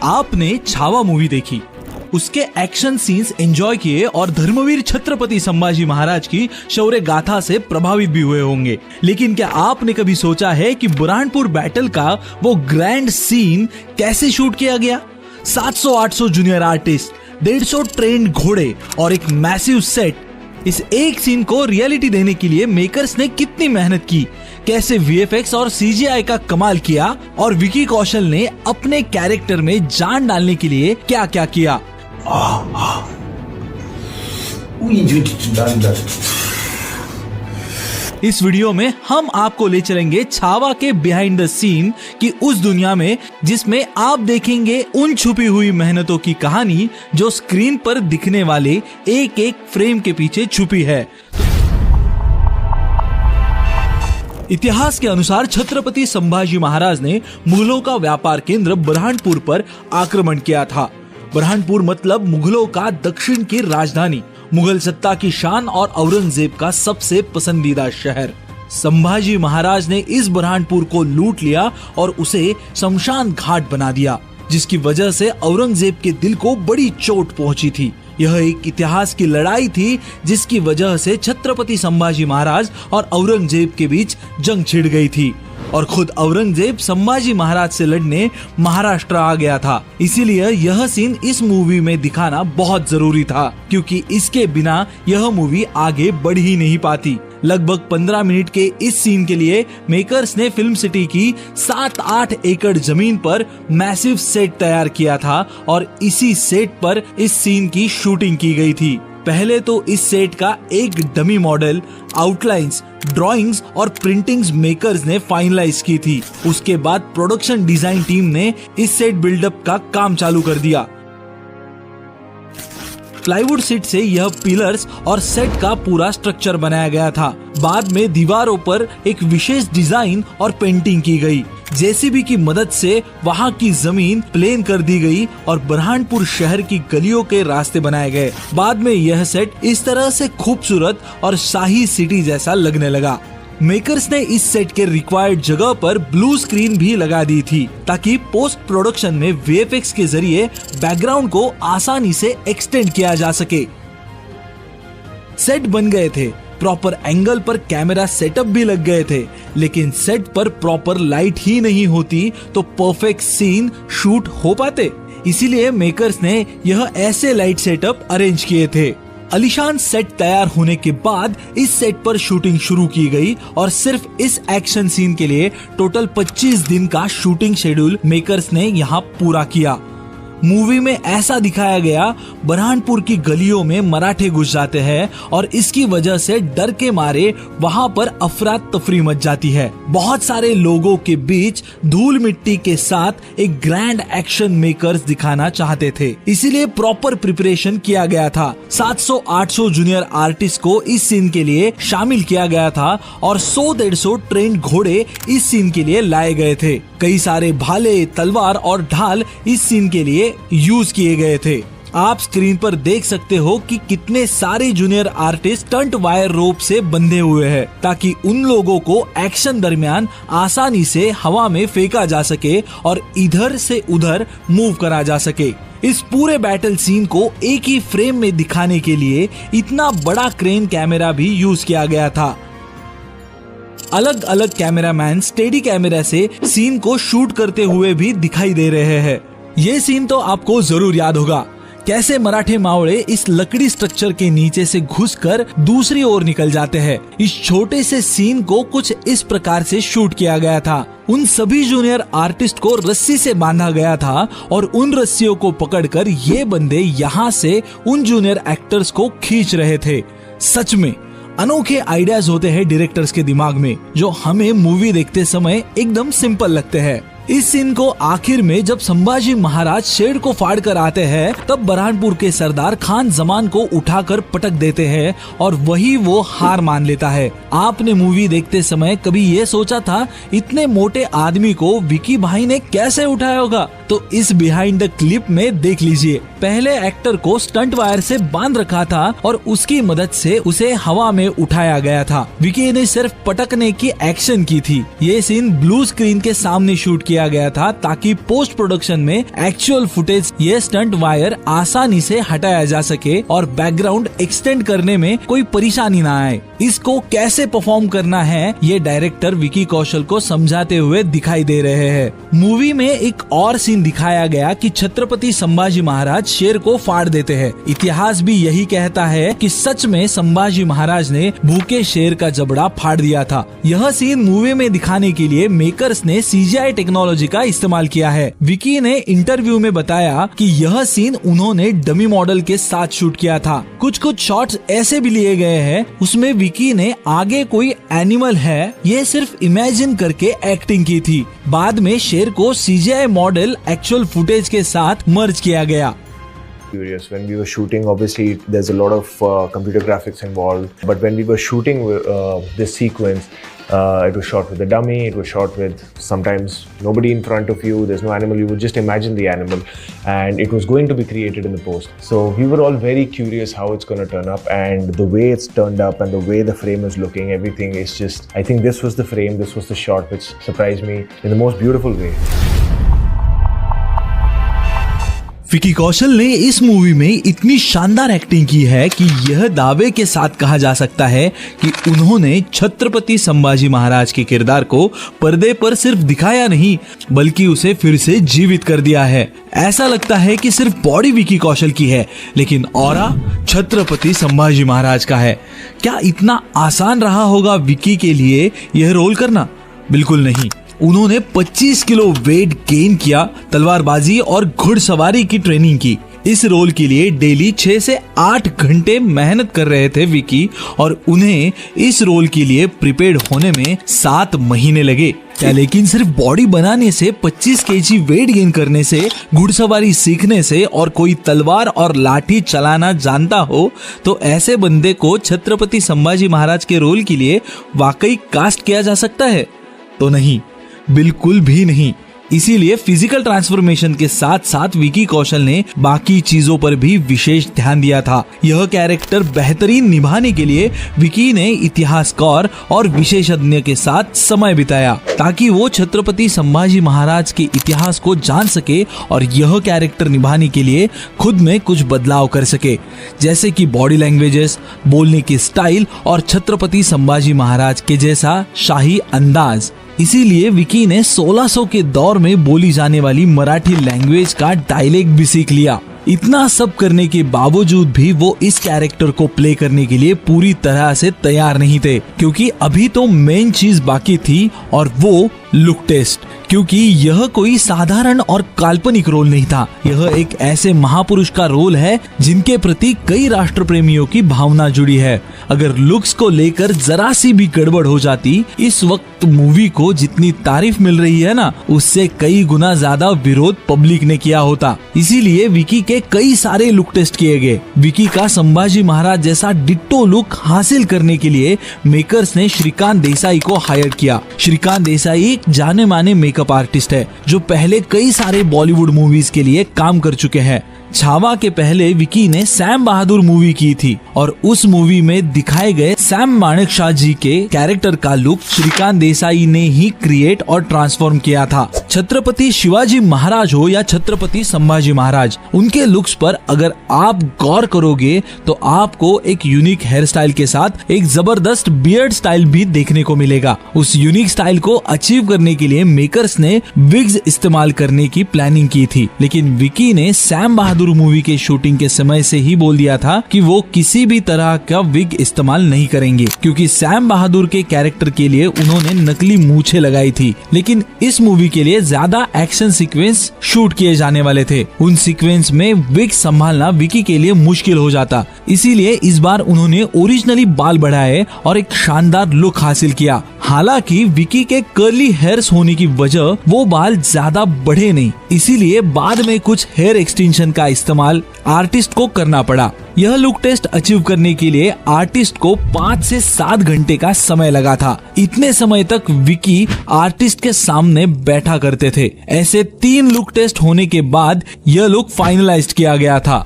आपने छावा मूवी देखी, उसके एक्शन सीन्स एंजॉय किए और धर्मवीर छत्रपति संभाजी महाराज की शौर्य गाथा से प्रभावित भी हुए होंगे। लेकिन क्या आपने कभी सोचा है कि बुरहानपुर बैटल का वो ग्रैंड सीन कैसे शूट किया गया? 700-800 जूनियर आर्टिस्ट, 150 ट्रेंड घोड़े और एक मैसिव सेट। इस एक सीन को रियलिटी देने के लिए मेकर्स ने कितनी मेहनत की, कैसे वीएफएक्स और सीजीआई का कमाल किया और विकी कौशल ने अपने कैरेक्टर में जान डालने के लिए क्या क्या किया। इस वीडियो में हम आपको ले चलेंगे छावा के बिहाइंड द सीन की उस दुनिया में जिसमें आप देखेंगे उन छुपी हुई मेहनतों की कहानी जो स्क्रीन पर दिखने वाले एक एक फ्रेम के पीछे छुपी है। इतिहास के अनुसार छत्रपति संभाजी महाराज ने मुगलों का व्यापार केंद्र बुरहानपुर पर आक्रमण किया था। बुरहानपुर मतलब मुगलों का दक्षिण की राजधानी, मुगल सत्ता की शान और औरंगजेब का सबसे पसंदीदा शहर। संभाजी महाराज ने इस बुरहानपुर को लूट लिया और उसे शमशान घाट बना दिया, जिसकी वजह से औरंगजेब के दिल को बड़ी चोट पहुंची थी। यह एक इतिहास की लड़ाई थी जिसकी वजह से छत्रपति संभाजी महाराज और औरंगजेब के बीच जंग छिड़ गई थी और खुद औरंगजेब संभाजी महाराज से लड़ने महाराष्ट्र आ गया था। इसीलिए यह सीन इस मूवी में दिखाना बहुत जरूरी था, क्योंकि इसके बिना यह मूवी आगे बढ़ ही नहीं पाती। लगभग 15 मिनट के इस सीन के लिए मेकर्स ने फिल्म सिटी की 7-8 एकड़ जमीन पर मैसिव सेट तैयार किया था और इसी सेट पर इस सीन की शूटिंग की गई थी। पहले तो इस सेट का एक डमी मॉडल, आउटलाइंस, ड्राइंग्स और प्रिंटिंग्स मेकर्स ने फाइनलाइज की थी। उसके बाद प्रोडक्शन डिजाइन टीम ने इस सेट बिल्डअप का काम चालू कर दिया। प्लाईवुड सीट से यह पिलर्स और सेट का पूरा स्ट्रक्चर बनाया गया था। बाद में दीवारों पर एक विशेष डिजाइन और पेंटिंग की गई। जेसीबी की मदद से वहां की जमीन प्लेन कर दी गई और बुरहानपुर शहर की गलियों के रास्ते बनाए गए। बाद में यह सेट इस तरह से खूबसूरत और शाही सिटी जैसा लगने लगा। मेकर्स ने इस सेट के रिक्वायर्ड जगह पर ब्लू स्क्रीन भी लगा दी थी ताकि पोस्ट प्रोडक्शन में वीएफएक्स के जरिए बैकग्राउंड को आसानी से एक्सटेंड किया जा सके। सेट बन गए थे, प्रॉपर एंगल पर कैमरा सेटअप भी लग गए थे, लेकिन सेट पर प्रॉपर लाइट ही नहीं होती तो परफेक्ट सीन शूट हो पाते। इसीलिए मेकर्स ने यह ऐसे लाइट सेटअप अरेंज किए थे। आलीशान सेट तैयार होने के बाद इस सेट पर शूटिंग शुरू की गई और सिर्फ इस एक्शन सीन के लिए टोटल 25 दिन का शूटिंग शेड्यूल मेकर्स ने यहाँ पूरा किया। मूवी में ऐसा दिखाया गया, बुरहानपुर की गलियों में मराठे घुस जाते हैं और इसकी वजह से डर के मारे वहां पर अफरा तफरी मच जाती है। बहुत सारे लोगों के बीच धूल मिट्टी के साथ एक ग्रैंड एक्शन मेकर्स दिखाना चाहते थे, इसीलिए प्रॉपर प्रिपरेशन किया गया था। 700-800 जूनियर आर्टिस्ट को इस सीन के लिए शामिल किया गया था और 100-150 ट्रेंड घोड़े इस सीन के लिए लाए गए थे। कई सारे भाले, तलवार और ढाल इस सीन के लिए यूज किए गए थे। आप स्क्रीन पर देख सकते हो कि कितने सारे junior artist stunt wire rope से बंधे हुए हैं ताकि उन लोगों को एक्शन दरमियान आसानी से हवा में फेंका जा सके और इधर से उधर मूव करा जा सके। इस पूरे बैटल सीन को एक ही फ्रेम में दिखाने के लिए इतना बड़ा क्रेन कैमरा भी यूज किया गया था। अलग अलग कैमरामैन स्टेडी कैमरा से सीन को शूट करते हुए भी दिखाई दे रहे हैं। ये सीन तो आपको जरूर याद होगा, कैसे मराठे मावड़े इस लकड़ी स्ट्रक्चर के नीचे से घुसकर दूसरी ओर निकल जाते हैं। इस छोटे से सीन को कुछ इस प्रकार से शूट किया गया था। उन सभी जूनियर आर्टिस्ट को रस्सी से बांधा गया था और उन रस्सियों को पकड़कर ये बंदे यहाँ से उन जूनियर एक्टर्स को खींच रहे थे। सच में अनोखे आइडियाज होते हैं डायरेक्टर्स के दिमाग में, जो हमें मूवी देखते समय एकदम सिंपल लगते हैं। इस सीन को आखिर में जब संभाजी महाराज शेड को फाड़ कर आते हैं, तब बुरहानपुर के सरदार खान जमान को उठाकर पटक देते हैं और वही वो हार मान लेता है। आपने मूवी देखते समय कभी ये सोचा था इतने मोटे आदमी को विकी भाई ने कैसे उठाया होगा? तो इस बिहाइंड द क्लिप में देख लीजिए। पहले एक्टर को स्टंट वायर से बांध रखा था और उसकी मदद से उसे हवा में उठाया गया था। विकी ने सिर्फ पटकने की एक्शन की थी। ये सीन ब्लू स्क्रीन के सामने शूट किया किया गया था ताकि पोस्ट प्रोडक्शन में एक्चुअल फुटेज ये स्टंट वायर आसानी से हटाया जा सके और बैकग्राउंड एक्सटेंड करने में कोई परेशानी ना आए। इसको कैसे परफॉर्म करना है ये डायरेक्टर विकी कौशल को समझाते हुए दिखाई दे रहे हैं। मूवी में एक और सीन दिखाया गया कि छत्रपति संभाजी महाराज शेर को फाड़ देते हैं। इतिहास भी यही कहता है कि सच में संभाजी महाराज ने भूखे शेर का जबड़ा फाड़ दिया था। यह सीन मूवी में दिखाने के लिए मेकर्स ने CGI टेक्नोलॉजी का इस्तेमाल किया है। विकी ने इंटरव्यू में बताया कि यह सीन उन्होंने डमी मॉडल के साथ शूट किया था। कुछ शॉट्स ऐसे भी लिए गए हैं उसमें विकी ने आगे कोई एनिमल है ये सिर्फ इमेजिन करके एक्टिंग की थी। बाद में शेर को CGI मॉडल एक्चुअल फुटेज के साथ मर्ज किया गया। Curious. When we were shooting, obviously there's a lot of computer graphics involved, but when we were shooting this sequence, it was shot with a dummy, it was shot with sometimes nobody in front of you, there's no animal, you would just imagine the animal, and it was going to be created in the post. So we were all very curious how it's going to turn up, and the way it's turned up and the way the frame is looking, everything is just, I think this was the frame, this was the shot which surprised me in the most beautiful way. Vicky Kaushal ने इस movie में इतनी शानदार acting की है कि यह दावे के साथ कहा जा सकता है कि उन्होंने छत्रपति संभाजी महाराज के किरदार को पर्दे पर सिर्फ दिखाया नहीं बल्कि उसे फिर से जीवित कर दिया है। ऐसा लगता है कि सिर्फ बॉडी विकी कौशल की है लेकिन ऑरा छत्रपति संभाजी महाराज का है। क्या इतना आसान रहा होगा विकी के लिए यह रोल करना? बिल्कुल नहीं। उन्होंने 25 किलो वेट गेन किया, तलवारबाजी और घुड़सवारी की ट्रेनिंग की। इस रोल के लिए डेली 6 से 8 घंटे मेहनत कर रहे थे विकी और उन्हें इस रोल के लिए प्रिपेयर्ड होने में 7 महीने लगे। क्या लेकिन सिर्फ बॉडी बनाने से, 25 केजी वेट गेन करने से, घुड़सवारी सीखने से और कोई तलवार और लाठी चलाना जानता हो तो ऐसे बंदे को छत्रपति संभाजी महाराज के रोल के लिए वाकई कास्ट किया जा सकता है? तो नहीं, बिल्कुल भी नहीं। इसीलिए फिजिकल ट्रांसफॉर्मेशन के साथ साथ विकी कौशल ने बाकी चीजों पर भी विशेष ध्यान दिया था। यह कैरेक्टर बेहतरीन निभाने के लिए विकी ने इतिहासकार और विशेषज्ञ के साथ समय बिताया ताकि वो छत्रपति संभाजी महाराज के इतिहास को जान सके और यह कैरेक्टर निभाने के लिए खुद में कुछ बदलाव कर सके, जैसे कि बॉडी लैंग्वेजेस, बोलने की स्टाइल और छत्रपति संभाजी महाराज के जैसा शाही अंदाज। इसीलिए विकी ने 1600 के दौर में बोली जाने वाली मराठी लैंग्वेज का डायलेक्ट भी सीख लिया। इतना सब करने के बावजूद भी वो इस कैरेक्टर को प्ले करने के लिए पूरी तरह से तैयार नहीं थे क्योंकि अभी तो मेन चीज बाकी थी और वो लुक टेस्ट। क्योंकि यह कोई साधारण और काल्पनिक रोल नहीं था, यह एक ऐसे महापुरुष का रोल है जिनके प्रति कई राष्ट्र प्रेमियों की भावना जुड़ी है। अगर लुक्स को लेकर जरा सी भी गड़बड़ हो जाती, इस वक्त मूवी को जितनी तारीफ मिल रही है ना, उससे कई गुना ज्यादा विरोध पब्लिक ने किया होता। इसीलिए विकी के कई सारे लुक टेस्ट किए गए। विकी का संभाजी महाराज जैसा डिट्टो लुक हासिल करने के लिए मेकर्स ने श्रीकांत देसाई को हायर किया। श्रीकांत देसाई एक जाने माने मेकअप आर्टिस्ट है जो पहले कई सारे बॉलीवुड मूवीज के लिए काम कर चुके हैं। छावा के पहले विकी ने सैम बहादुर मूवी की थी और उस मूवी में दिखाए गए सैम मानेकशॉ जी के कैरेक्टर का लुक श्रीकांत देसाई ने ही क्रिएट और ट्रांसफॉर्म किया था। छत्रपति शिवाजी महाराज हो या छत्रपति संभाजी महाराज, उनके लुक्स पर अगर आप गौर करोगे तो आपको एक यूनिक हेयर स्टाइल के साथ एक जबरदस्त बियर्ड स्टाइल भी देखने को मिलेगा। उस यूनिक स्टाइल को अचीव करने के लिए मेकर्स ने विग्स इस्तेमाल करने की प्लानिंग की थी, लेकिन विकी ने सैम बहादुर मूवी के शूटिंग के समय से ही बोल दिया था कि वो किसी भी तरह का विग इस्तेमाल नहीं करेंगे क्योंकि सैम बहादुर के कैरेक्टर के लिए उन्होंने नकली मूछें लगाई थी। लेकिन इस मूवी के लिए ज्यादा एक्शन सीक्वेंस शूट किए जाने वाले थे। उन सीक्वेंस में विग संभालना विकी के लिए मुश्किल हो जाता, इसीलिए इस बार उन्होंने ओरिजिनली बाल बढ़ाए और एक शानदार लुक हासिल किया। हालांकि विकी के कर्ली हेयर्स होने की वजह वो बाल ज्यादा बढ़े नहीं, इसीलिए बाद में कुछ हेयर एक्सटेंशन का इस्तेमाल आर्टिस्ट को करना पड़ा। यह लुक टेस्ट अचीव करने के लिए आर्टिस्ट को 5 से 7 घंटे का समय लगा था। इतने समय तक विकी आर्टिस्ट के सामने बैठा करते थे। ऐसे 3 लुक टेस्ट होने के बाद यह लुक फाइनलाइज्ड किया गया था।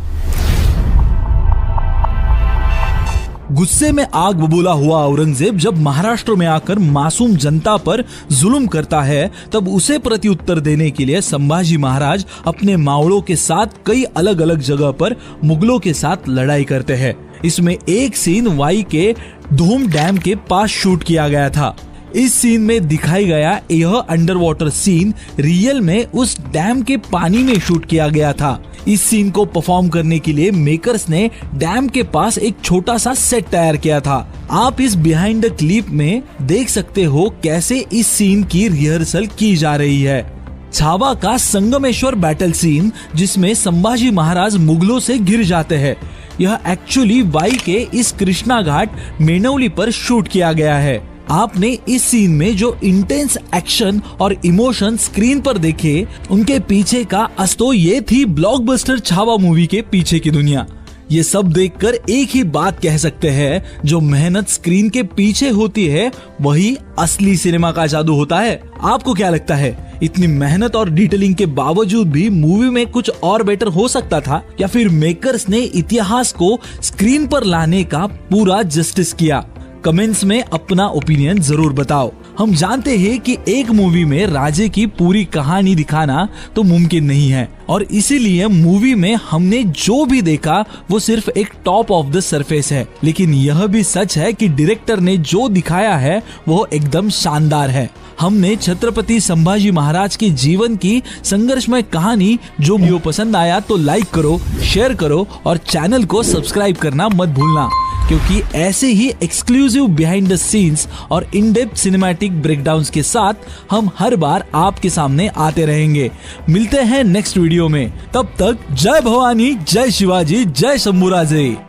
गुस्से में आग बबूला हुआ औरंगजेब जब महाराष्ट्र में आकर मासूम जनता पर जुल्म करता है, तब उसे प्रत्युत्तर देने के लिए संभाजी महाराज अपने मावड़ों के साथ कई अलग अलग जगह पर मुगलों के साथ लड़ाई करते हैं। इसमें एक सीन वाई के धूम डैम के पास शूट किया गया था। इस सीन में दिखाई गया यह अंडर वाटर सीन रियल में उस डैम के पानी में शूट किया गया था। इस सीन को परफॉर्म करने के लिए मेकर्स ने डैम के पास एक छोटा सा सेट तैयार किया था। आप इस बिहाइंड द क्लिप में देख सकते हो कैसे इस सीन की रिहर्सल की जा रही है। छावा का संगमेश्वर बैटल सीन, जिसमें संभाजी महाराज मुगलों से घिर जाते हैं, यह एक्चुअली वाई के इस कृष्णा घाट मेनौली पर शूट किया गया है। आपने इस सीन में जो इंटेंस एक्शन और इमोशन स्क्रीन पर देखे, उनके पीछे का असतो ये थी ब्लॉकबस्टर छावा मूवी के पीछे की दुनिया। ये सब देखकर एक ही बात कह सकते हैं, जो मेहनत स्क्रीन के पीछे होती है वही असली सिनेमा का जादू होता है। आपको क्या लगता है, इतनी मेहनत और डिटेलिंग के बावजूद भी मूवी में कुछ और बेटर हो सकता था, या फिर मेकर्स ने इतिहास को स्क्रीन पर लाने का पूरा जस्टिस किया? कमेंट्स में अपना ओपिनियन जरूर बताओ। हम जानते हैं कि एक मूवी में राजे की पूरी कहानी दिखाना तो मुमकिन नहीं है, और इसीलिए मूवी में हमने जो भी देखा वो सिर्फ एक टॉप ऑफ द सरफेस है। लेकिन यह भी सच है कि डायरेक्टर ने जो दिखाया है वो एकदम शानदार है। हमने छत्रपति संभाजी महाराज के जीवन की संघर्षमय कहानी जो वीडियो पसंद आया तो लाइक करो, शेयर करो और चैनल को सब्सक्राइब करना मत भूलना, क्योंकि ऐसे ही एक्सक्लूसिव बिहाइंड द सीन्स और इन डेप्थ सिनेमैटिक ब्रेकडाउन्स के साथ हम हर बार आपके सामने आते रहेंगे। मिलते हैं नेक्स्ट वीडियो में, तब तक जय भवानी, जय शिवाजी, जय शंभूराजे।